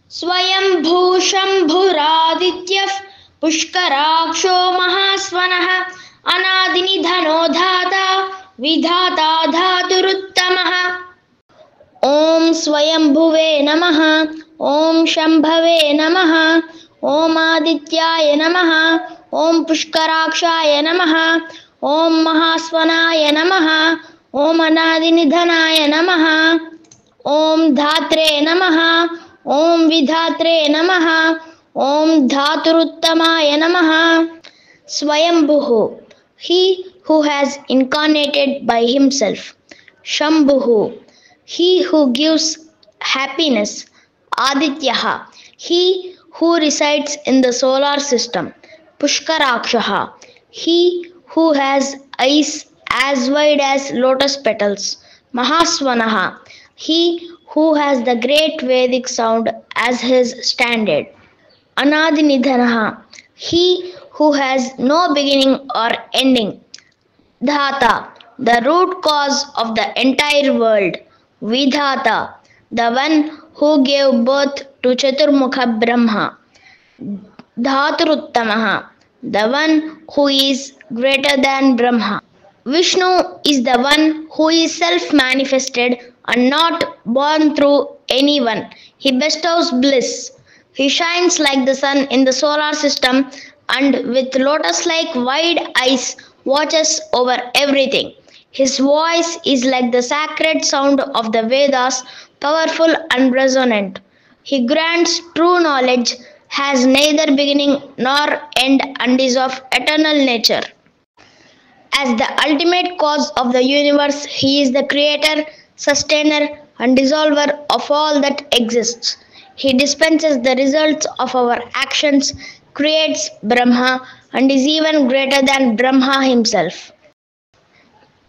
स्वयंभू शम्भुरादित्यः पुष्कराक्षो महास्वनः अनादिनिधनो धाता विधाता धातुरुत्तमः। ॐ स्वयंभुवे नमः। ॐ शम्भवे नमः। ॐ आदित्याय नमः। ॐ पुष्कराक्षाय नमः। ॐ महास्वनाय नमः। ॐ अनादिनिधनाय नमः। ॐ धात्रे नमः। ॐ विधात्रे नमः। ॐ धातुरुत्तमाय नमः। Swayambhuhu, he who has incarnated by himself. Shambhuhu, he who gives happiness. Adityaha, he who resides in the solar system. Pushkarakshaha, he who has eyes as wide as lotus petals. Mahaswanaha, he who has the great Vedic sound as his standard. Anadinidhanaha, he who has no beginning or ending. Dhata, the root cause of the entire world. Vidhata, the one who gave birth to Chaturmukha Brahma. Dhaturuttamaha, the one who is greater than Brahma. Vishnu is the one who is self-manifested and not born through anyone. He bestows bliss. He shines like the sun in the solar system and with lotus-like wide eyes watches over everything. His voice is like the sacred sound of the Vedas, powerful and resonant. He grants true knowledge, has neither beginning nor end and is of eternal nature. As the ultimate cause of the universe, he is the creator, sustainer, and dissolver of all that exists. He dispenses the results of our actions, creates Brahma, and is even greater than Brahma himself.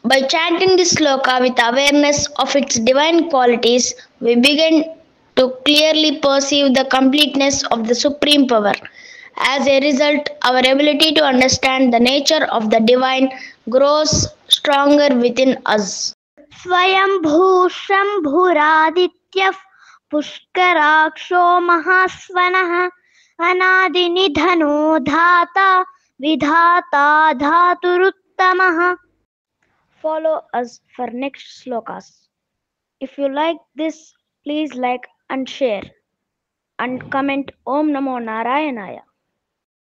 By chanting this sloka with awareness of its divine qualities, we begin to clearly perceive the completeness of the supreme power. As a result, our ability to understand the nature of the divine grows stronger within us. स्वयंभू शम्भुरादित्यः पुष्कराक्षो महास्वनः अनादिनिधनो धाता विधाता धातुरुत्तमः. Follow us for next slokas. If you like this, please like and share and comment Om Namo Narayanaya.